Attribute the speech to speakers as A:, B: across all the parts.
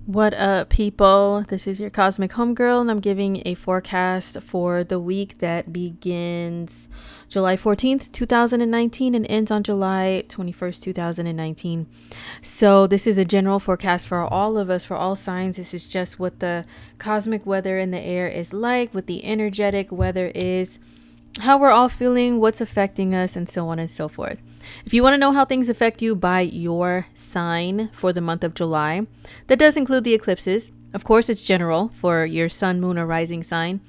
A: What up, people? This is your Cosmic Homegirl, and I'm giving a forecast for the week that begins July 14th, 2019, and ends on July 21st, 2019. So, this is a general forecast for all of us, for all signs. This is just what the cosmic weather in the air is like, what the energetic weather is, how we're all feeling, what's affecting us, and so on and so forth. If you want to know how things affect you by your sign for the month of July, that does include the eclipses. Of course, it's general for your sun, moon, or rising sign.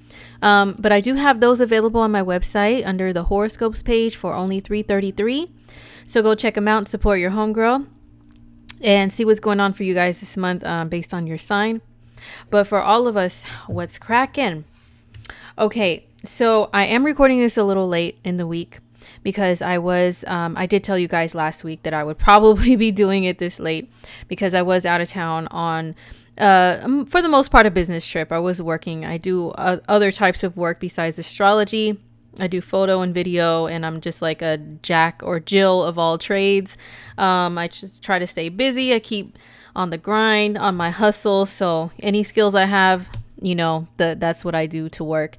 A: But I do have those available on my website under the horoscopes page for only $3.33. So go check them out and support your homegirl and see what's going on for you guys this month based on your sign. But for all of us, what's cracking? Okay, so I am recording this a little late in the week because I did tell you guys last week that I would probably be doing it this late because I was out of town on, for the most part, a business trip. I was working. I do other types of work besides astrology. I do photo and video, and I'm just like a Jack or Jill of all trades. I just try to stay busy. I keep on the grind, on my hustle. So any skills I have, that's what I do to work.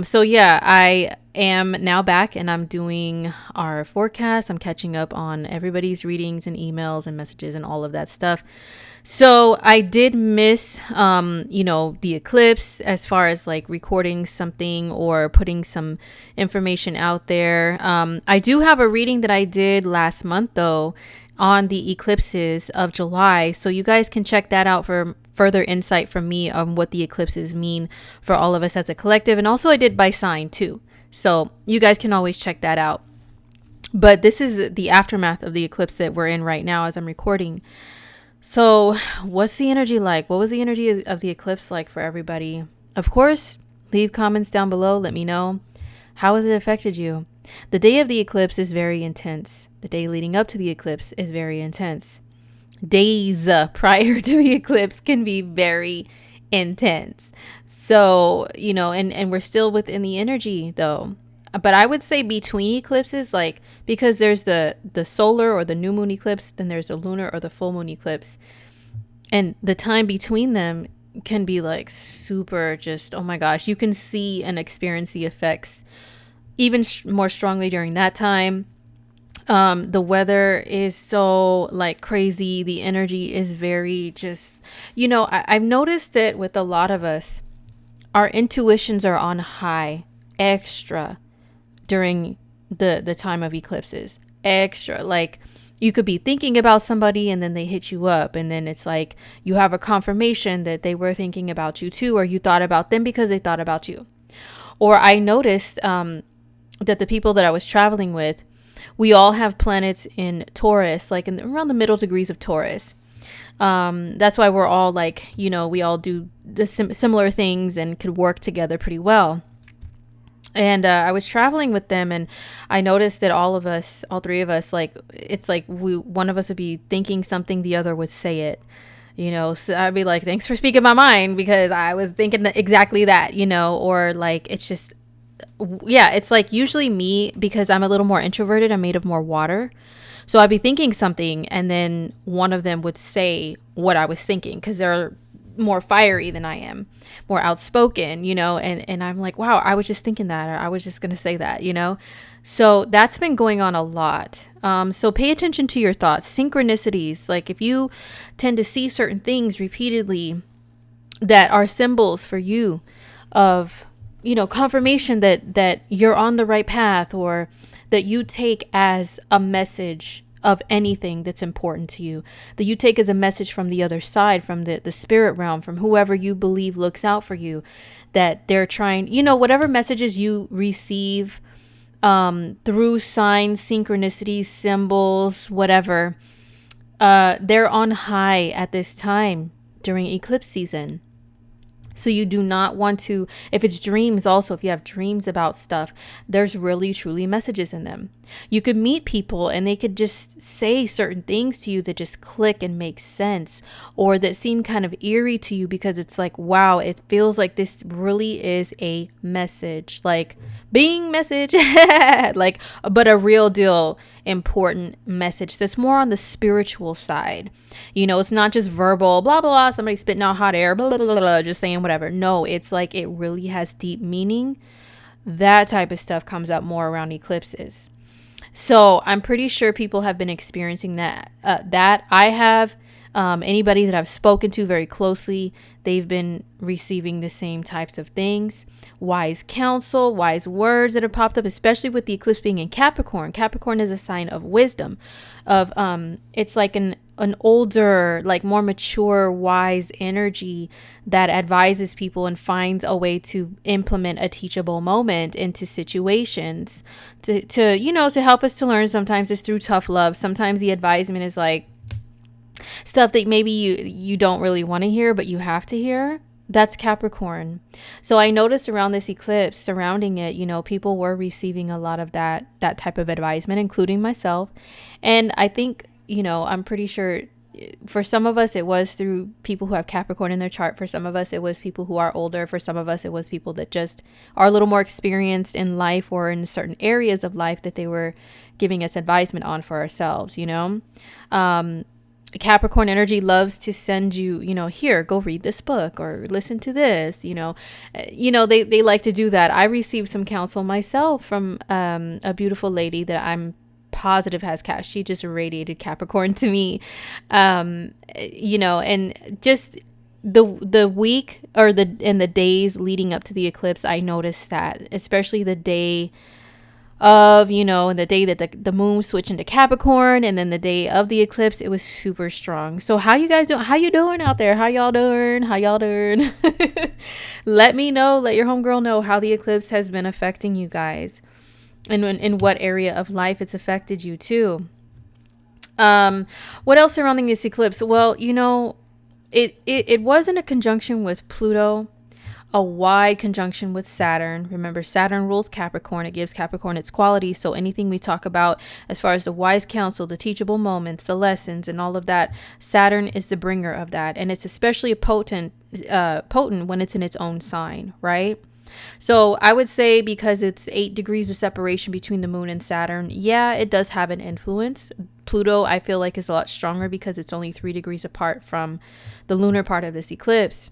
A: So yeah, I am now back and I'm doing our forecast. I'm catching up on everybody's readings and emails and messages and all of that stuff. So I did miss, the eclipse as far as like recording something or putting some information out there. I do have a reading that I did last month though on the eclipses of July. So you guys can check that out for further insight from me on what the eclipses mean for all of us as a collective. And also I did by sign too. So you guys can always check that out. But this is the aftermath of the eclipse that we're in right now as I'm recording. So what's the energy like? What was the energy of the eclipse like for everybody? Of course, leave comments down below. Let me know. How has it affected you? The day of the eclipse is very intense. The day leading up to the eclipse is very intense. Days prior to the eclipse can be very intense. So, and we're still within the energy though. But I would say between eclipses, like, because there's the solar or the new moon eclipse, then there's the lunar or the full moon eclipse. And the time between them can be like super just, oh my gosh, you can see and experience the effects even more strongly during that time. The weather is so like crazy. The energy is very just, I've noticed that with a lot of us, our intuitions are on high, extra during the time of eclipses. Extra. Like you could be thinking about somebody and then they hit you up. And then it's like you have a confirmation that they were thinking about you too, or you thought about them because they thought about you. Or I noticed that the people that I was traveling with, we all have planets in Taurus, like around the middle degrees of Taurus. That's why we're all like, we all do the similar things and could work together pretty well. And I was traveling with them and I noticed that all three of us, like, it's like one of us would be thinking something, the other would say it. So I'd be like, thanks for speaking my mind because I was thinking exactly that, or like, it's just, yeah, it's like usually me because I'm a little more introverted. I'm made of more water. So I'd be thinking something and then one of them would say what I was thinking because they're more fiery than I am, more outspoken, and I'm like, wow, I was just thinking that, or I was just going to say that, So that's been going on a lot. So pay attention to your thoughts, synchronicities. Like if you tend to see certain things repeatedly that are symbols for you of, confirmation that you're on the right path, or that you take as a message of anything that's important to you, that you take as a message from the other side, from the spirit realm, from whoever you believe looks out for you, that they're trying, whatever messages you receive through signs, synchronicities, symbols, whatever, they're on high at this time during eclipse season. So you do not want to, if it's dreams also, if you have dreams about stuff, there's really truly messages in them. You could meet people and they could just say certain things to you that just click and make sense, or that seem kind of eerie to you because it's like, wow, it feels like this really is a message, like being message, like, but a real deal important message that's more on the spiritual side. You know, it's not just verbal, blah, blah, blah, somebody spitting out hot air, blah, blah, blah, blah, just saying whatever. No, it's like it really has deep meaning. That type of stuff comes up more around eclipses. So I'm pretty sure people have been experiencing that. I have. Anybody that I've spoken to very closely, they've been receiving the same types of things. Wise counsel, wise words that have popped up, especially with the eclipse being in Capricorn. Capricorn is a sign of wisdom, of it's like an older, like more mature, wise energy that advises people and finds a way to implement a teachable moment into situations to you know, to help us to learn. Sometimes it's through tough love. Sometimes the advisement is like stuff that maybe you don't really want to hear, but you have to hear. That's Capricorn. So I noticed around this eclipse, surrounding it, you know, people were receiving a lot of that type of advisement, including myself. And I think, you know, I'm pretty sure for some of us it was through people who have Capricorn in their chart. For some of us it was people who are older. For some of us it was people that just are a little more experienced in life or in certain areas of life that they were giving us advisement on for ourselves, you know. Capricorn energy loves to send you, you know, here, go read this book or listen to this, you know, they like to do that. I received some counsel myself from a beautiful lady that I'm positive has cast. She just radiated Capricorn to me, you know, and just the week or the days leading up to the eclipse, I noticed that, especially the day of, you know, the day that the moon switched into Capricorn, and then the day of the eclipse, it was super strong. So how you guys doing? How you doing out there? How y'all doing? Let me know, let your homegirl know how the eclipse has been affecting you guys, and in what area of life it's affected you too. What else surrounding this eclipse? Well, you know, it was in a conjunction with Pluto, a wide conjunction with Saturn. Remember, Saturn rules Capricorn. It gives Capricorn its qualities. So anything we talk about as far as the wise counsel, the teachable moments, the lessons, and all of that, Saturn is the bringer of that. And it's especially potent when it's in its own sign, right? So I would say, because it's 8 degrees of separation between the moon and Saturn, yeah, it does have an influence. Pluto, I feel like, is a lot stronger because it's only 3 degrees apart from the lunar part of this eclipse.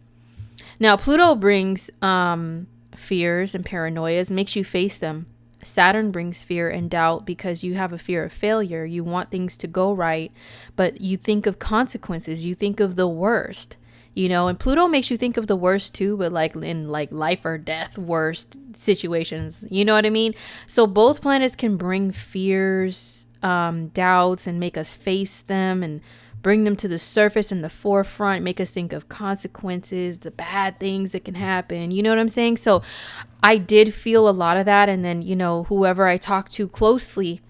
A: Now, Pluto brings fears and paranoias, makes you face them. Saturn brings fear and doubt because you have a fear of failure. You want things to go right, but you think of consequences. You think of the worst, you know, and Pluto makes you think of the worst too, but like in like life or death worst situations. You know what I mean? So both planets can bring fears, doubts, and make us face them and bring them to the surface and the forefront, make us think of consequences, the bad things that can happen. You know what I'm saying? So I did feel a lot of that. And then, you know, whoever I talked to closely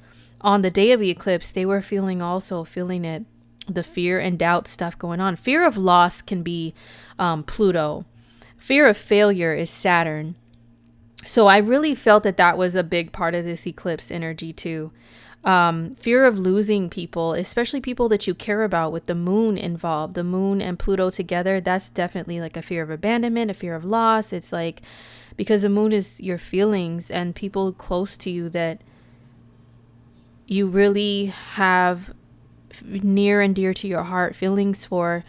A: on the day of the eclipse, they were feeling it, the fear and doubt stuff going on. Fear of loss can be Pluto. Fear of failure is Saturn. So I really felt that was a big part of this eclipse energy too. Fear of losing people, especially people that you care about, with the moon involved, the moon and Pluto together. That's definitely like a fear of abandonment, a fear of loss. It's like, because the moon is your feelings and people close to you that you really have near and dear to your heart feelings for,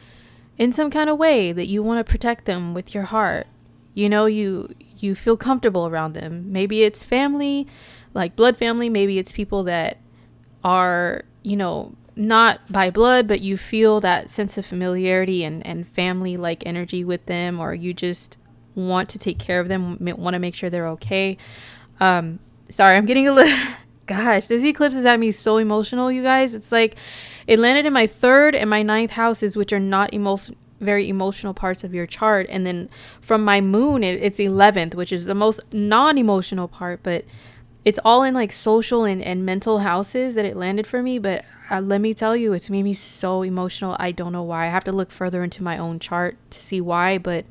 A: in some kind of way that you want to protect them with your heart. You know, you feel comfortable around them. Maybe it's family, like blood family. Maybe it's people that are, you know, not by blood, but you feel that sense of familiarity and family like energy with them, or you just want to take care of them, want to make sure they're okay. Sorry, I'm getting a little gosh, this eclipse has had me so emotional, you guys. It's like it landed in my 3rd and my 9th houses, which are not very emotional parts of your chart. And then from my moon, it's 11th, which is the most non-emotional part, but it's all in like social and mental houses that it landed for me. But let me tell you, it's made me so emotional. I don't know why. I have to look further into my own chart to see why. But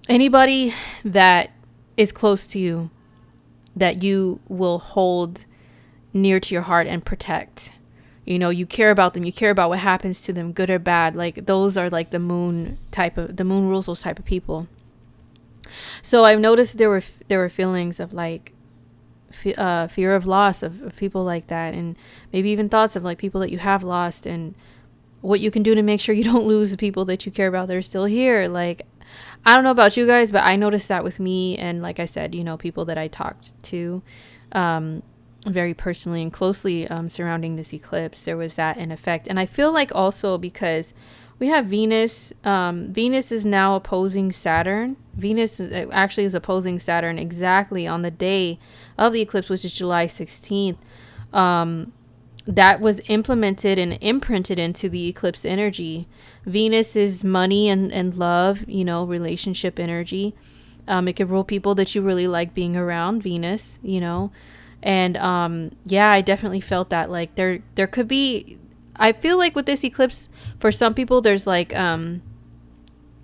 A: anybody that is close to you, that you will hold near to your heart and protect, you know, you care about them, you care about what happens to them, good or bad. Like those are like the moon rules those type of people. So I've noticed there were feelings of like fear of loss of people like that, and maybe even thoughts of like people that you have lost, and what you can do to make sure you don't lose the people that you care about that are still here. Like, I don't know about you guys, but I noticed that with me, and like I said, people that I talked to very personally and closely surrounding this eclipse, there was that in effect. And I feel like also because we have Venus. Venus is now opposing Saturn. Venus actually is opposing Saturn exactly on the day of the eclipse, which is July 16th. That was implemented and imprinted into the eclipse energy. Venus is money and love, relationship energy. It could rule people that you really like being around, Venus, And I definitely felt that like there could be, I feel like with this eclipse, for some people, there's like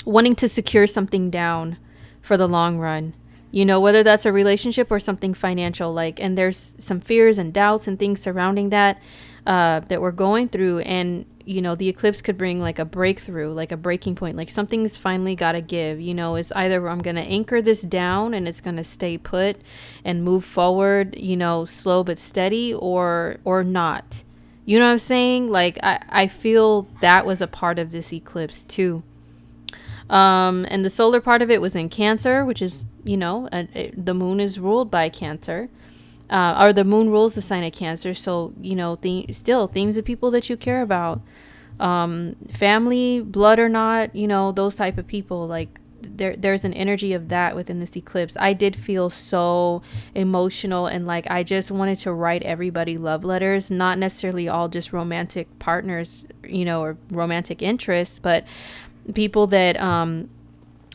A: wanting to secure something down for the long run, whether that's a relationship or something financial, like, and there's some fears and doubts and things surrounding that that we're going through. And, the eclipse could bring like a breakthrough, like a breaking point, like something's finally got to give, it's either I'm going to anchor this down and it's going to stay put and move forward, slow but steady, or not. You know what I'm saying? Like, I feel that was a part of this eclipse too. And the solar part of it was in Cancer, which is, the moon is ruled by Cancer. Or the moon rules the sign of Cancer. So, still themes of people that you care about. Family, blood or not, those type of people. Like, there's an energy of that within this eclipse. I did feel so emotional, and like I just wanted to write everybody love letters, not necessarily all just romantic partners, or romantic interests, but people that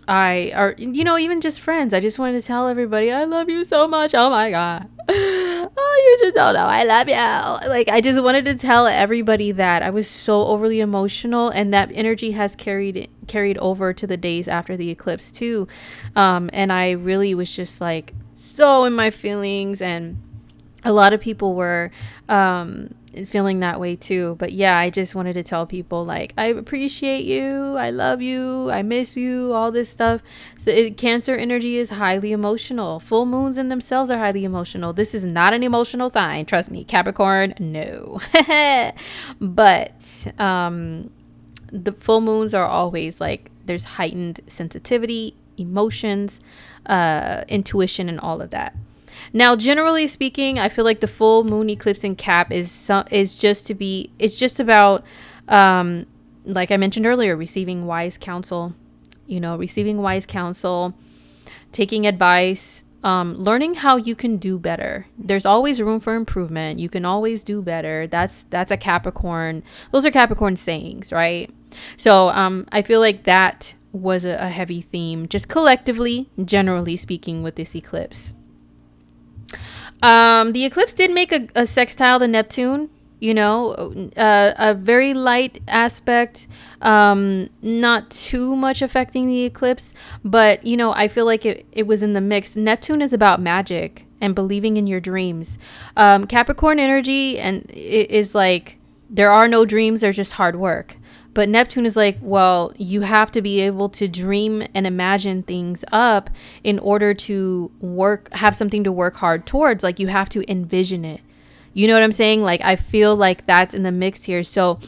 A: even just friends. I just wanted to tell everybody I love you so much. Oh my god. Oh, you just don't know I love you. Like, I just wanted to tell everybody that I was so overly emotional, and that energy has carried over to the days after the eclipse too. And I really was just like so in my feelings, and a lot of people were feeling that way too. But yeah, I just wanted to tell people like I appreciate you, I love you, I miss you, all this stuff. So Cancer energy is highly emotional. Full moons in themselves are highly emotional. This is not an emotional sign, trust me. Capricorn, no. But the full moons are always like there's heightened sensitivity, emotions, intuition, and all of that. Now, generally speaking, I feel like the full moon eclipse in Cap is just about, like I mentioned earlier, receiving wise counsel, taking advice, learning how you can do better. There's always room for improvement. You can always do better. That's a Capricorn. Those are Capricorn sayings, right? So, I feel like that was a heavy theme, just collectively, generally speaking, with this eclipse. The eclipse did make a sextile to Neptune, a very light aspect, not too much affecting the eclipse, but, I feel like it was in the mix. Neptune is about magic and believing in your dreams. Capricorn energy and it is like, there are no dreams, they're just hard work. But Neptune is like, well, you have to be able to dream and imagine things up in order to have something to work hard towards. Like, you have to envision it. You know what I'm saying? Like, I feel like that's in the mix here. So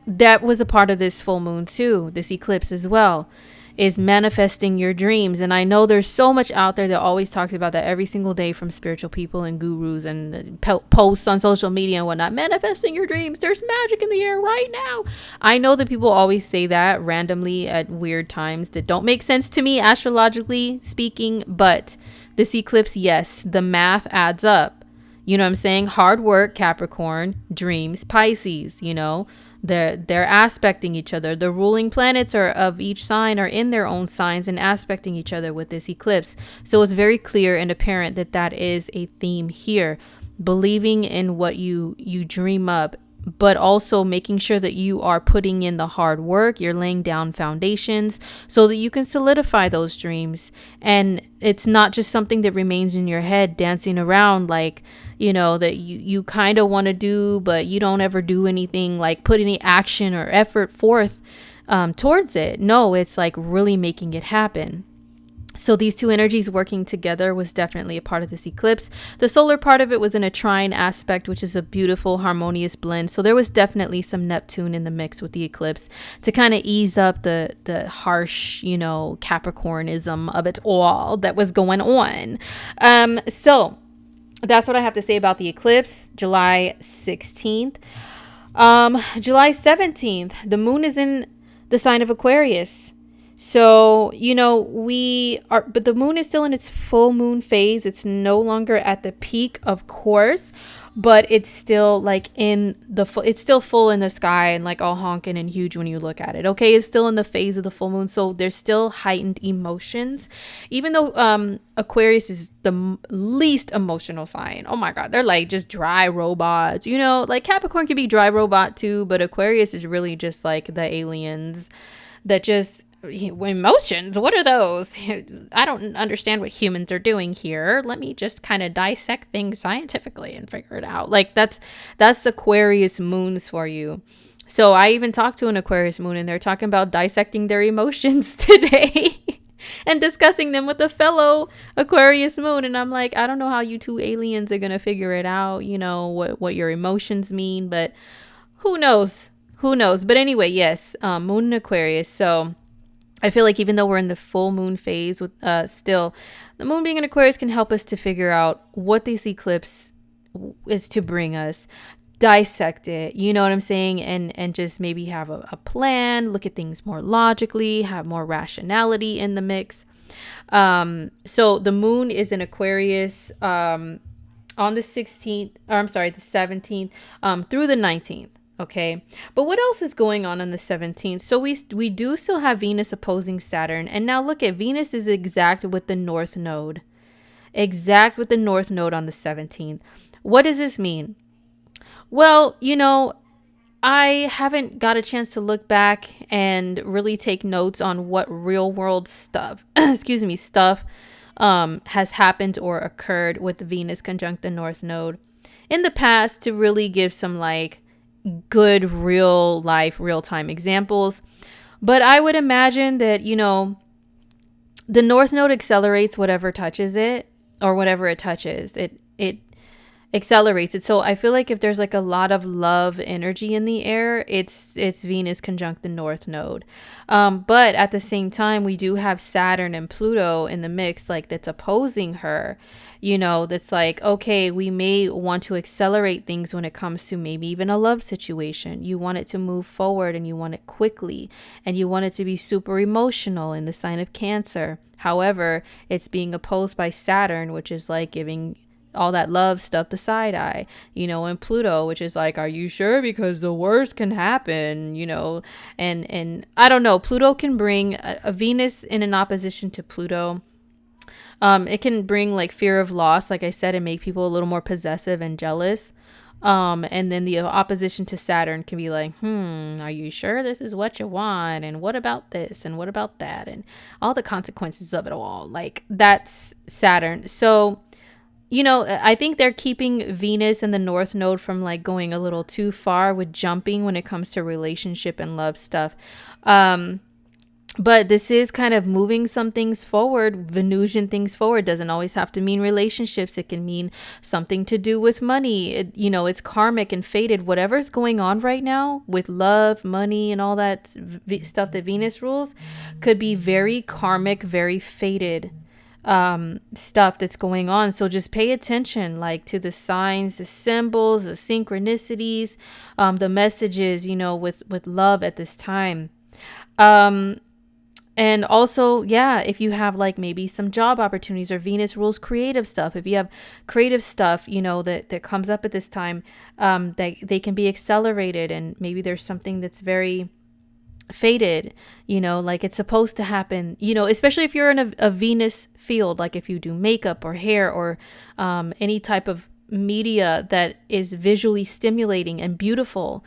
A: that was a part of this full moon too, this eclipse as well, is manifesting your dreams. And I know there's so much out there that always talks about that every single day from spiritual people and gurus and posts on social media and whatnot. Manifesting your dreams. There's magic in the air right now. I know that people always say that randomly at weird times that don't make sense to me, astrologically speaking. But this eclipse, yes, the math adds up. You know what I'm saying? Hard work, Capricorn, dreams, Pisces, they're aspecting each other. The ruling planets of each sign are in their own signs and aspecting each other with this eclipse. So it's very clear and apparent that is a theme here. Believing in what you dream up, but also making sure that you are putting in the hard work. You're laying down foundations so that you can solidify those dreams. And it's not just something that remains in your head dancing around like, that you kind of want to do, but you don't ever do anything, like put any action or effort forth towards it. No, it's like really making it happen. So these two energies working together was definitely a part of this eclipse. The solar part of it was in a trine aspect, which is a beautiful harmonious blend. So there was definitely some Neptune in the mix with the eclipse to kind of ease up the harsh, Capricornism of it all that was going on. So that's what I have to say about the eclipse, July 16th. July 17th, the moon is in the sign of Aquarius. So, but the moon is still in its full moon phase. It's no longer at the peak, of course, but it's still like it's still full in the sky and like all honking and huge when you look at it. Okay. It's still in the phase of the full moon. So there's still heightened emotions, even though, Aquarius is the least emotional sign. Oh my God. They're like just dry robots, like Capricorn can be dry robot too, but Aquarius is really just like the aliens that just, emotions, what are those? I don't understand what humans are doing here. Let me just kind of dissect things scientifically and figure it out. Like that's Aquarius moons for you. So I even talked to an Aquarius moon and they're talking about dissecting their emotions today and discussing them with a fellow Aquarius moon. And I'm like, I don't know how you two aliens are going to figure it out, what your emotions mean, but who knows? But anyway, yes, moon in Aquarius. So I feel like even though we're in the full moon phase, with still the moon being in Aquarius can help us to figure out what this eclipse is to bring us, dissect it, you know what I'm saying, and just maybe have a plan, look at things more logically, have more rationality in the mix. So the moon is in Aquarius on the 16th, or I'm sorry, the 17th through the 19th. Okay, but what else is going on the 17th? So we do still have Venus opposing Saturn. And now look at Venus is exact with the North Node. Exact with the North Node on the 17th. What does this mean? Well, I haven't got a chance to look back and really take notes on what real world stuff, stuff has happened or occurred with Venus conjunct the North Node in the past to really give some like good real life real time examples. But I would imagine that the North Node accelerates whatever touches it, or whatever it touches it accelerates it. So I feel like if there's like a lot of love energy in the air, it's Venus conjunct the North Node. But at the same time, we do have Saturn and Pluto in the mix, like that's opposing her, that's like, okay, we may want to accelerate things when it comes to maybe even a love situation. You want it to move forward and you want it quickly and you want it to be super emotional in the sign of Cancer. However, it's being opposed by Saturn, which is like giving all that love stuff the side eye, and Pluto, which is like, are you sure? Because the worst can happen, and I don't know. Pluto can bring a Venus in an opposition to Pluto. It can bring like fear of loss, like I said, and make people a little more possessive and jealous. And then the opposition to Saturn can be like, are you sure this is what you want? And what about this? And what about that? And all the consequences of it all. Like that's Saturn. So I think they're keeping Venus and the North Node from like going a little too far with jumping when it comes to relationship and love stuff. But this is kind of moving some things forward. Venusian things forward doesn't always have to mean relationships. It can mean something to do with money. It's karmic and fated. Whatever's going on right now with love, money, and all that stuff that Venus rules could be very karmic, very fated stuff that's going on. So just pay attention like to the signs, the symbols, the synchronicities, the messages, with love at this time. And also, if you have like maybe some job opportunities, or Venus rules creative stuff. If you have creative stuff, that comes up at this time, that they can be accelerated, and maybe there's something that's very fated, like it's supposed to happen, especially if you're in a Venus field, like if you do makeup or hair or any type of media that is visually stimulating and beautiful,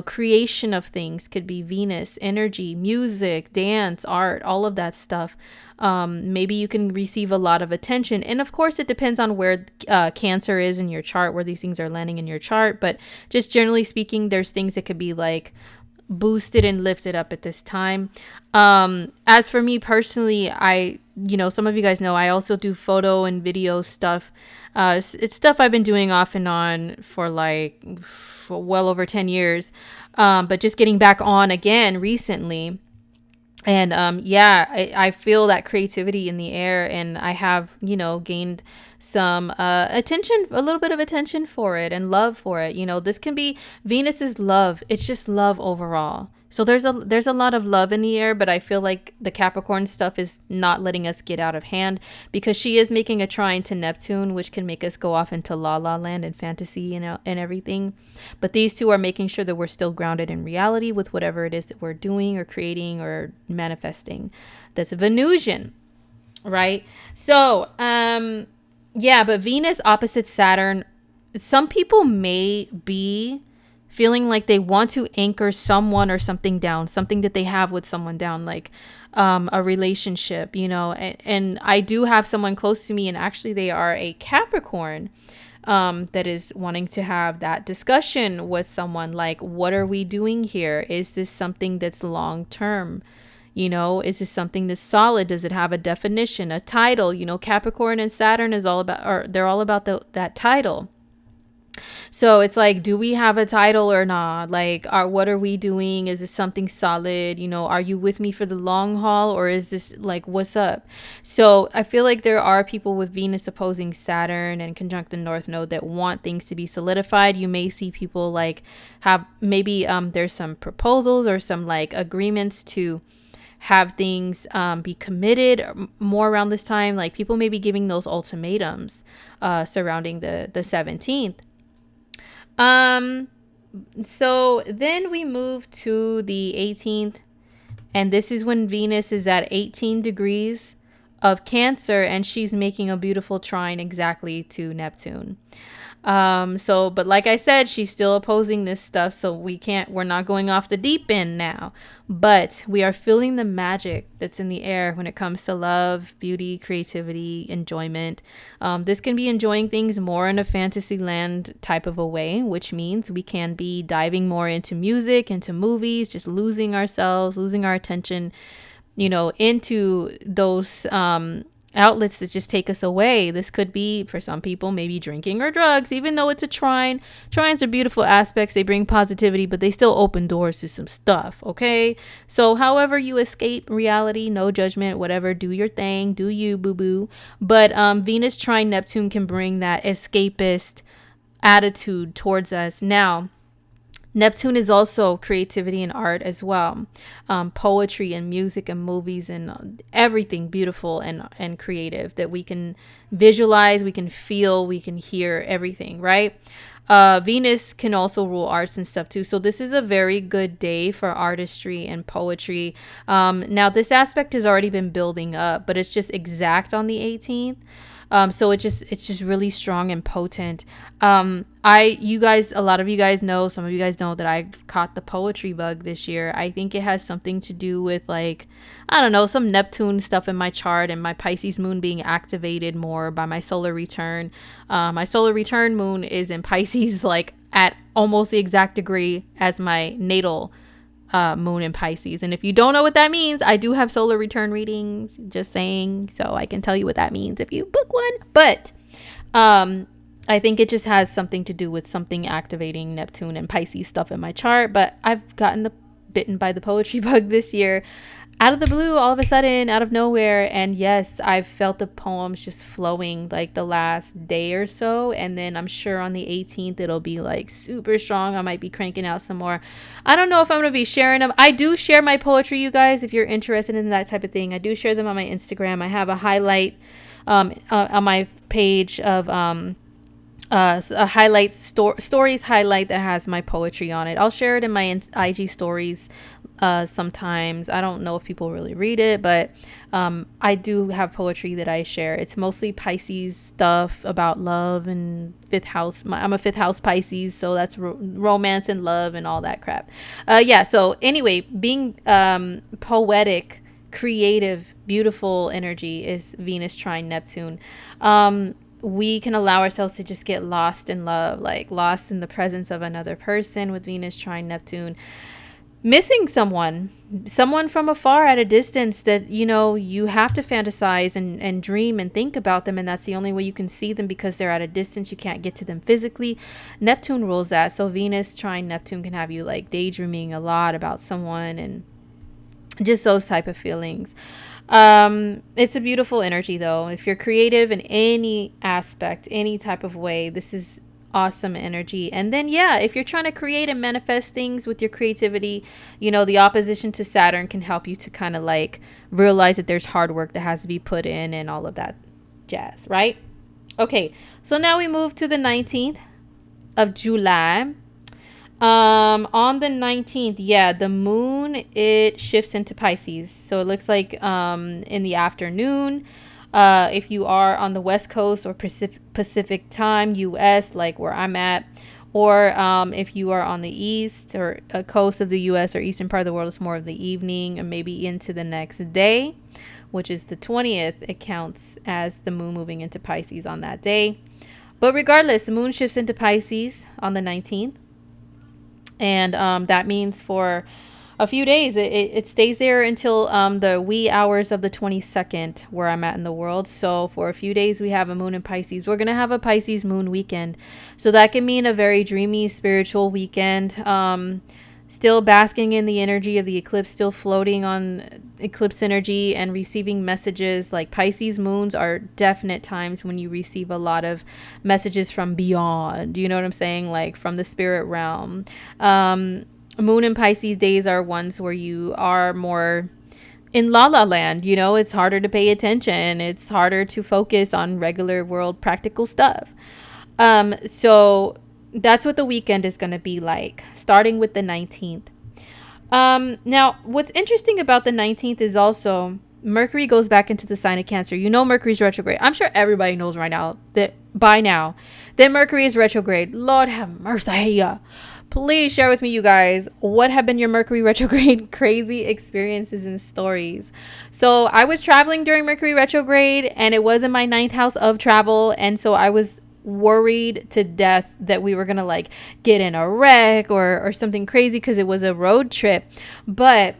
A: creation of things could be Venus energy, music, dance, art, all of that stuff. Maybe you can receive a lot of attention, and of course it depends on where Cancer is in your chart, where these things are landing in your chart, but just generally speaking, there's things that could be like boosted and lifted up at this time. As for me personally, I some of you guys know I also do photo and video stuff. It's stuff I've been doing off and on for like well over 10 years, but just getting back on again recently. And yeah, I feel that creativity in the air, and I have, gained some attention, a little bit of attention for it and love for it. This can be Venus's love. It's just love overall. So there's a lot of love in the air, but I feel like the Capricorn stuff is not letting us get out of hand, because she is making a trine to Neptune, which can make us go off into la la land and fantasy, and everything. But these two are making sure that we're still grounded in reality with whatever it is that we're doing or creating or manifesting. That's a Venusian, right? So, yeah, but Venus opposite Saturn, some people may be feeling like they want to anchor someone or something down, something that they have with someone down, like a relationship, and I do have someone close to me, and actually they are a Capricorn, that is wanting to have that discussion with someone, like, what are we doing here? Is this something that's long term? Is this something that's solid? Does it have a definition, a title? Capricorn and Saturn is all about, or they're all about that title. So it's like, do we have a title or not? Like, what are we doing? Is it something solid? Are you with me for the long haul, or is this like, what's up? So I feel like there are people with Venus opposing Saturn and conjunct the North Node that want things to be solidified. You may see people like have maybe there's some proposals or some like agreements to have things be committed more around this time. Like, people may be giving those ultimatums surrounding the 17th. So then we move to the 18th, and this is when Venus is at 18 degrees of Cancer, and she's making a beautiful trine exactly to Neptune. But like I said, she's still opposing this stuff, so we're not going off the deep end now, but we are feeling the magic that's in the air when it comes to love, beauty, creativity, enjoyment. This can be enjoying things more in a fantasy land type of a way, which means we can be diving more into music, into movies, just losing ourselves, losing our attention, into those, outlets that just take us away. This could be, for some people, maybe drinking or drugs, even though it's a trine. Trines are beautiful aspects. They bring positivity, but they still open doors to some stuff, okay? So however you escape reality, no judgment, whatever, do your thing, do you, boo-boo. But Venus trine Neptune can bring that escapist attitude towards us. Now, Neptune is also creativity and art as well. Poetry and music and movies and everything beautiful and creative that we can visualize, we can feel, we can hear, everything, right? Venus can also rule arts and stuff too. So this is a very good day for artistry and poetry. Now this aspect has already been building up, but it's just exact on the 18th. So it's just really strong and potent. You guys, a lot of you guys know, some of you guys know that I caught the poetry bug this year. I think it has something to do with, like, I don't know, some Neptune stuff in my chart and my Pisces moon being activated more by my solar return. My solar return moon is in Pisces, like at almost the exact degree as my natal moon in Pisces. And if you don't know what that means, I do have solar return readings, just saying, so I can tell you what that means if you book one. But I think it just has something to do with something activating Neptune and Pisces stuff in my chart. But I've gotten bitten by the poetry bug this year, out of the blue, all of a sudden, out of nowhere. And yes, I've felt the poems just flowing like the last day or so. And then I'm sure on the 18th, it'll be like super strong. I might be cranking out some more. I don't know if I'm going to be sharing them. I do share my poetry, you guys, if you're interested in that type of thing. I do share them on my Instagram. I have a highlight on my page of a highlight stories highlight that has my poetry on it. I'll share it in my IG stories sometimes. I don't know if people really read it, but I do have poetry that I share. It's mostly Pisces stuff about love and fifth house. I'm a fifth house Pisces, so that's romance and love and all that crap. Yeah, so anyway, being poetic, creative, beautiful energy is Venus trine Neptune. We can allow ourselves to just get lost in love, like lost in the presence of another person with Venus trine Neptune. missing someone from afar at a distance that, you have to fantasize and dream and think about them, and that's the only way you can see them because they're at a distance. You can't get to them physically. Neptune rules that. So Venus trine Neptune can have you like daydreaming a lot about someone and just those type of feelings. It's a beautiful energy though. If you're creative in any aspect, any type of way, this is awesome energy. And then yeah, if you're trying to create and manifest things with your creativity, the opposition to Saturn can help you to kind of like realize that there's hard work that has to be put in and all of that jazz, right? Okay, so now we move to the 19th of July. On the 19th, yeah, the moon, it shifts into Pisces. So it looks like in the afternoon, if you are on the West Coast or Pacific time, US, like where I'm at, or if you are on the east or coast of the US or eastern part of the world, it's more of the evening and maybe into the next day, which is the 20th. It counts as the moon moving into Pisces on that day. But regardless, the moon shifts into Pisces on the 19th. And that means for a few days, it stays there until the wee hours of the 22nd, where I'm at in the world. So for a few days, we have a moon in Pisces. We're going to have a Pisces moon weekend. So that can mean a very dreamy, spiritual weekend. Still basking in the energy of the eclipse, still floating on eclipse energy and receiving messages. Like Pisces moons are definite times when you receive a lot of messages from beyond, you know what I'm saying? Like from the spirit realm. Moon and Pisces days are ones where you are more in la la land, it's harder to pay attention. It's harder to focus on regular world practical stuff. So that's what the weekend is going to be like, starting with the 19th. Now, what's interesting about the 19th is also Mercury goes back into the sign of Cancer. Mercury's retrograde. I'm sure everybody knows right now that by now that Mercury is retrograde. Lord have mercy. Please share with me, you guys, what have been your Mercury retrograde crazy experiences and stories. So I was traveling during Mercury retrograde, and it was in my 9th house of travel. And so I was worried to death that we were gonna like get in a wreck or something crazy because it was a road trip, but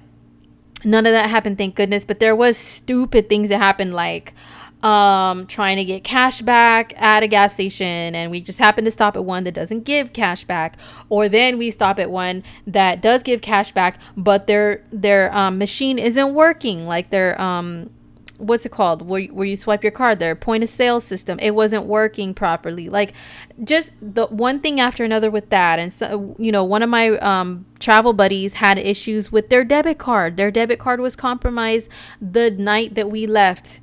A: none of that happened, thank goodness. But there was stupid things that happened, like trying to get cash back at a gas station, and we just happened to stop at one that doesn't give cash back, or then we stop at one that does give cash back, but their machine isn't working, like their what's it called, where you swipe your card, their point of sale system, it wasn't working properly. Like just the one thing after another with that. And so, one of my travel buddies had issues with their debit card. Their debit card was compromised the night that we left.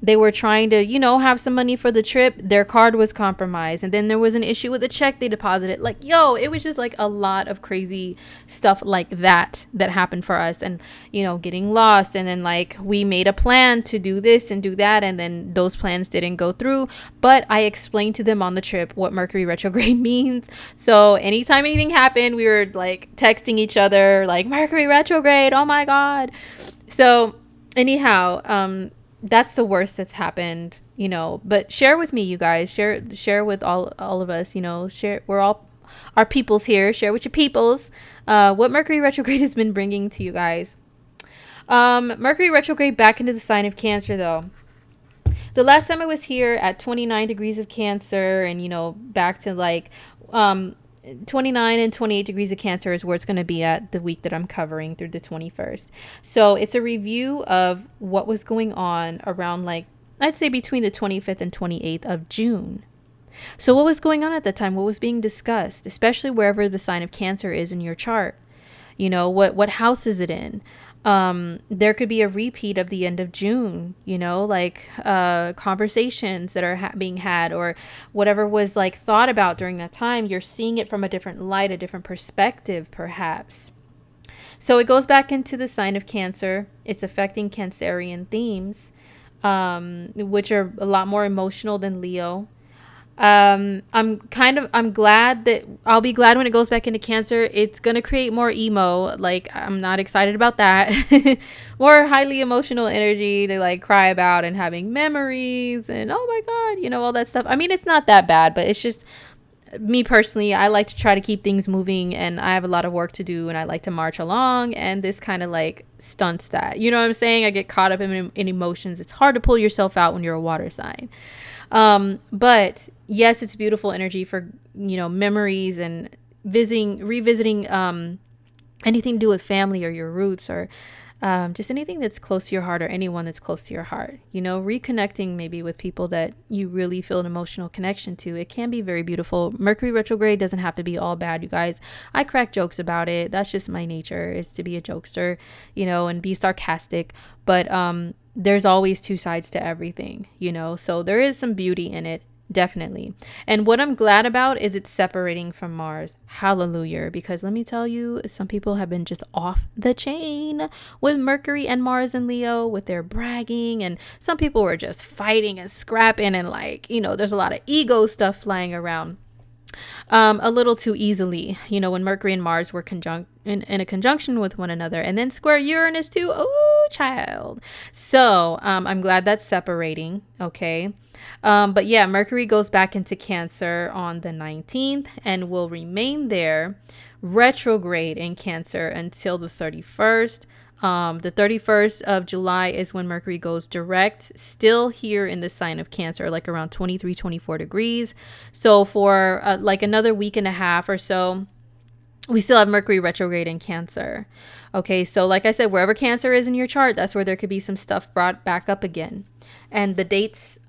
A: They were trying to, have some money for the trip. Their card was compromised. And then there was an issue with the check they deposited. Like, it was just like a lot of crazy stuff like that happened for us. And, getting lost. And then like we made a plan to do this and do that. And then those plans didn't go through. But I explained to them on the trip what Mercury retrograde means. So anytime anything happened, we were like texting each other like, Mercury retrograde, oh my God. So anyhow, that's the worst that's happened, but share with me, you guys, share with all of us, share. We're all our peoples here. Share with your peoples, what Mercury retrograde has been bringing to you guys. Mercury retrograde back into the sign of Cancer though. The last time I was here at 29 degrees of Cancer, and, back to like, 29 and 28 degrees of Cancer is where it's going to be at the week that I'm covering through the 21st. So it's a review of what was going on around, like, I'd say between the 25th and 28th of June. So what was going on at that time? What was being discussed, especially wherever the sign of Cancer is in your chart? What house is it in? There could be a repeat of the end of June, like conversations that are being had, or whatever was like thought about during that time. You're seeing it from a different light, a different perspective, perhaps. So it goes back into the sign of Cancer. It's affecting Cancerian themes, which are a lot more emotional than Leo. I'm glad that I'll be glad when it goes back into Cancer. It's going to create more emo. Like, I'm not excited about that. More highly emotional energy to like cry about and having memories and, oh my God, all that stuff. I mean, it's not that bad, but it's just me personally, I like to try to keep things moving, and I have a lot of work to do, and I like to march along, and this kind of like stunts that. You know what I'm saying? I get caught up in emotions. It's hard to pull yourself out when you're a water sign. But yes, it's beautiful energy for, memories and revisiting anything to do with family or your roots, or just anything that's close to your heart, or anyone that's close to your heart. Reconnecting maybe with people that you really feel an emotional connection to. It can be very beautiful. Mercury retrograde doesn't have to be all bad, you guys. I crack jokes about it. That's just my nature, is to be a jokester, and be sarcastic. But there's always two sides to everything, so there is some beauty in it. Definitely. And what I'm glad about is it's separating from Mars. Hallelujah. Because let me tell you, some people have been just off the chain with Mercury and Mars and Leo, with their bragging. And some people were just fighting and scrapping, and there's a lot of ego stuff flying around. A little too easily, when Mercury and Mars were in a conjunction with one another, and then square Uranus too. Oh, child. So I'm glad that's separating. Okay. But yeah, Mercury goes back into Cancer on the 19th and will remain there retrograde in Cancer until the 31st. The 31st of July is when Mercury goes direct, still here in the sign of Cancer, like around 23, 24 degrees. So for like another week and a half or so, we still have Mercury retrograde in Cancer. Okay, so like I said, wherever Cancer is in your chart, that's where there could be some stuff brought back up again. And the dates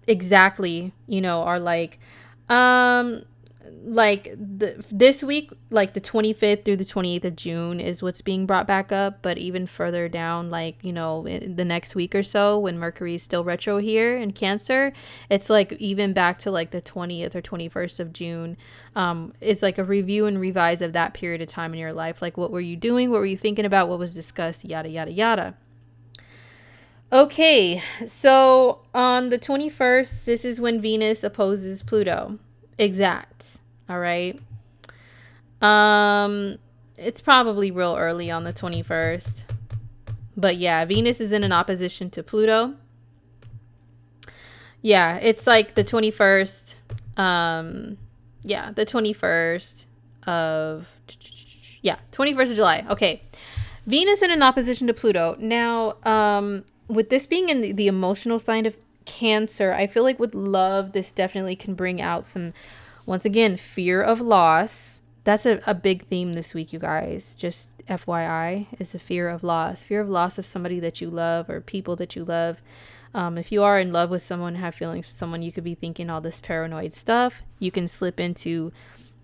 A: exactly, are this week, like the 25th through the 28th of June is what's being brought back up. But even further down, in the next week or so, when Mercury is still retro here in Cancer, it's like even back to like the 20th or 21st of June. It's like a review and revise of that period of time in your life. Like, what were you doing? What were you thinking about? What was discussed? Yada, yada, yada. Okay, so on the 21st, this is when Venus opposes Pluto. Exact. All right. It's probably real early on the 21st. But yeah, Venus is in an opposition to Pluto. Yeah, it's like the 21st. The 21st of 21st of July. Okay. Venus in an opposition to Pluto. Now, with this being in the emotional sign of Cancer, I feel like with love, this definitely can bring out some, once again, fear of loss. That's a big theme this week, you guys. Just FYI, is a fear of loss of somebody that you love or people that you love. If you are in love with someone, have feelings for someone, you could be thinking all this paranoid stuff. You can slip into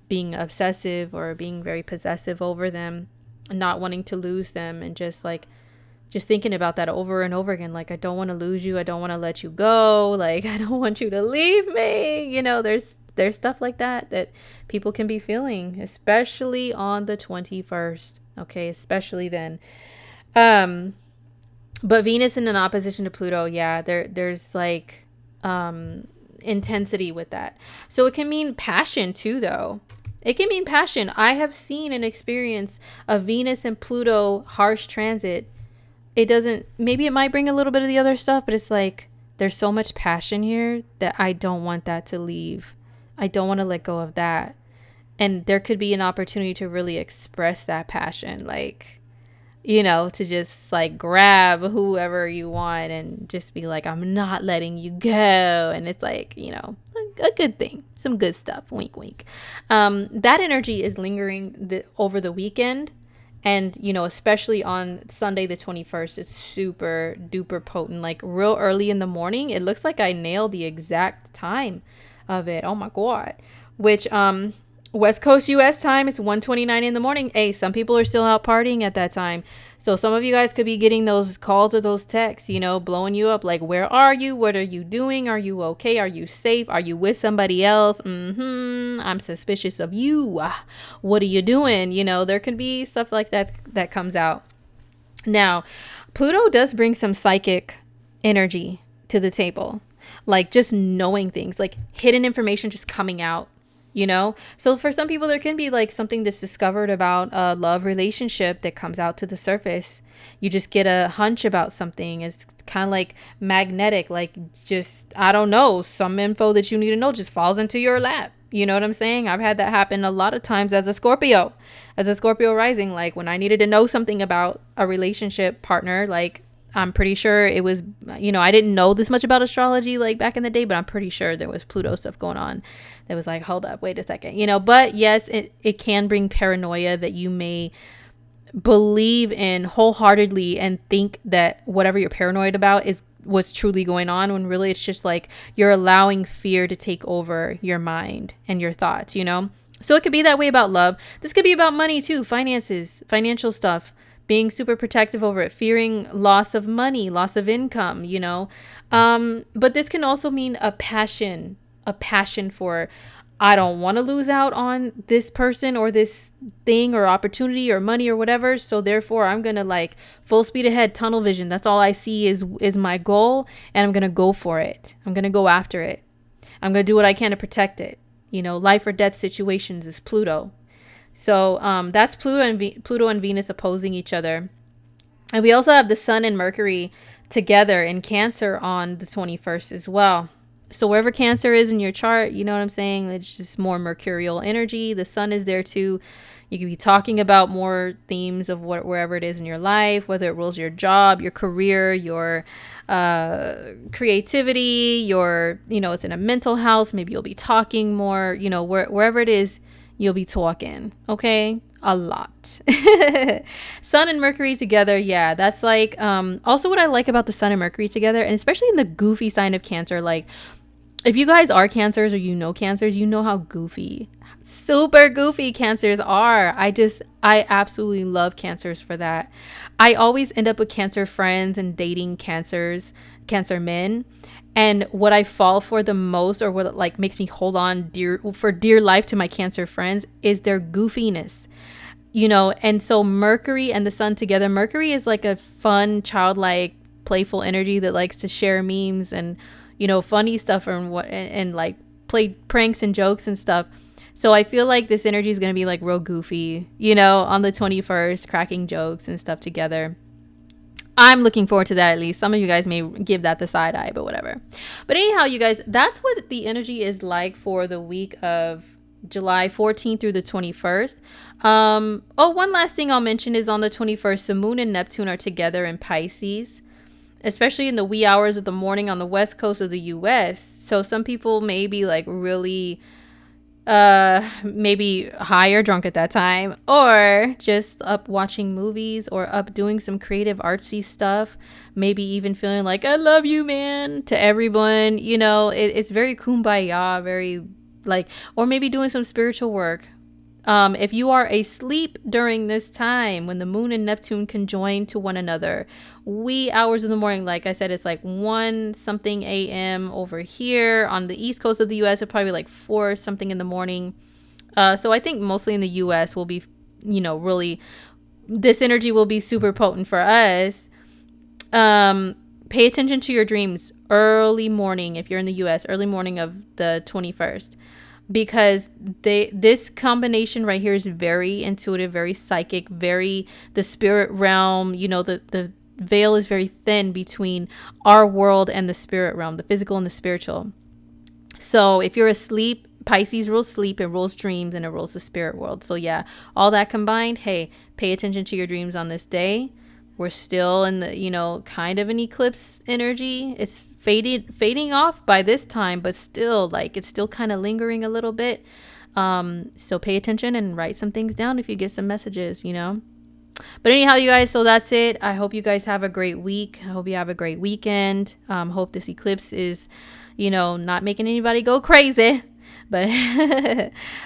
A: being obsessive or being very possessive over them, not wanting to lose them, and just thinking about that over and over again. Like, I don't want to lose you. I don't want to let you go. Like, I don't want you to leave me. There's stuff like that people can be feeling, especially on the 21st. Okay, especially then. But Venus in an opposition to Pluto, yeah, there's like intensity with that. So it can mean passion too, though. It can mean passion. I have seen and experienced a Venus and Pluto harsh transit. Maybe it might bring a little bit of the other stuff, but it's like there's so much passion here that I don't want that to leave. I don't want to let go of that. And there could be an opportunity to really express that passion, to just like grab whoever you want and just be like, I'm not letting you go. And it's like, a good thing, some good stuff, wink, wink. That energy is lingering over the weekend. And, especially on Sunday, the 21st, it's super duper potent, like real early in the morning. It looks like I nailed the exact time of it. Oh my God. Which, West Coast US time, it's 1:29 in the morning. Hey, some people are still out partying at that time. So some of you guys could be getting those calls or those texts, blowing you up. Like, where are you? What are you doing? Are you okay? Are you safe? Are you with somebody else? I'm suspicious of you. What are you doing? There can be stuff like that comes out. Now, Pluto does bring some psychic energy to the table. Like just knowing things, like hidden information just coming out. So for some people, there can be like something that's discovered about a love relationship that comes out to the surface. You just get a hunch about something. It's kind of like magnetic, like just, I don't know, some info that you need to know just falls into your lap. You know what I'm saying? I've had that happen a lot of times as a Scorpio rising. Like when I needed to know something about a relationship partner, like I'm pretty sure it was, I didn't know this much about astrology like back in the day, but I'm pretty sure there was Pluto stuff going on that was like, hold up, wait a second, but yes, it can bring paranoia that you may believe in wholeheartedly and think that whatever you're paranoid about is what's truly going on, when really it's just like you're allowing fear to take over your mind and your thoughts. So it could be that way about love. This could be about money too, finances, financial stuff, being super protective over it, fearing loss of money, loss of income, but this can also mean a passion for, I don't want to lose out on this person or this thing or opportunity or money or whatever. So therefore I'm going to like full speed ahead, tunnel vision. That's all I see is my goal. And I'm going to go for it. I'm going to go after it. I'm going to do what I can to protect it. Life or death situations is Pluto. So that's Pluto and Venus opposing each other. And we also have the Sun and Mercury together in Cancer on the 21st as well. So wherever Cancer is in your chart, you know what I'm saying? It's just more mercurial energy. The Sun is there too. You could be talking about more themes of wherever it is in your life, whether it rules your job, your career, your creativity, it's in a mental health. Maybe you'll be talking more, wherever it is, you'll be talking. Okay. A lot. Sun and Mercury together. Yeah. That's like, also what I like about the Sun and Mercury together, and especially in the goofy sign of Cancer, like, if you guys are Cancers or Cancers, you know how super goofy Cancers are. I absolutely love Cancers for that. I always end up with Cancer friends and dating Cancer men. And what I fall for the most, or what like makes me hold on for dear life to my Cancer friends, is their goofiness. And so Mercury and the Sun together, Mercury is like a fun, childlike, playful energy that likes to share memes and funny stuff and like play pranks and jokes and stuff. So I feel like this energy is going to be like real goofy, on the 21st, cracking jokes and stuff together. I'm looking forward to that. At least some of you guys may give that the side eye, but whatever. But anyhow, you guys, that's what the energy is like for the week of July 14th through the 21st. One last thing I'll mention is on the 21st, the Moon and Neptune are together in Pisces, especially in the wee hours of the morning on the west coast of the US. So some people may be like really maybe high or drunk at that time, or just up watching movies, or up doing some creative artsy stuff, maybe even feeling like I love you, man, to everyone. It's very kumbaya, very like, or maybe doing some spiritual work. If you are asleep during this time when the Moon and Neptune conjoin to one another, wee hours in the morning, like I said, it's like 1 something a.m. over here on the east coast of the US. It's probably like 4 something in the morning. So I think mostly in the US will be, really, this energy will be super potent for us. Pay attention to your dreams early morning. If you're in the US, early morning of the 21st. Because this combination right here is very intuitive, very psychic, very the spirit realm. The veil is very thin between our world and the spirit realm, the physical and the spiritual. So if you're asleep, Pisces rules sleep, it rules dreams, and it rules the spirit world. So yeah, all that combined, hey, pay attention to your dreams on this day. We're still in the, kind of an eclipse energy. It's fading off by this time, but still, like, it's still kind of lingering a little bit. So pay attention and write some things down if you get some messages, But anyhow, you guys, so that's it. I hope you guys have a great week. I hope you have a great weekend. Hope this eclipse is, not making anybody go crazy. But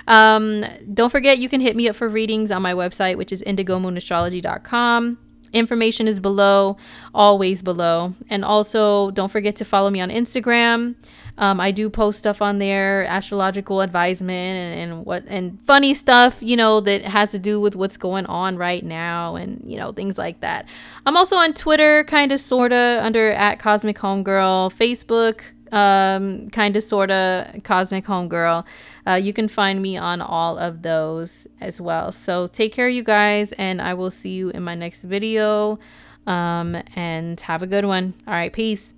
A: don't forget, you can hit me up for readings on my website, which is indigomoonAstrology.com. Information is below, always below. And also, don't forget to follow me on Instagram. I do post stuff on there, astrological advisement and funny stuff, that has to do with what's going on right now and, things like that. I'm also on Twitter, kind of, sort of, under @CosmicHomegirl, Facebook, kind of, sort of, Cosmic Homegirl. You can find me on all of those as well. So take care, you guys, and I will see you in my next video. And have a good one. All right, peace.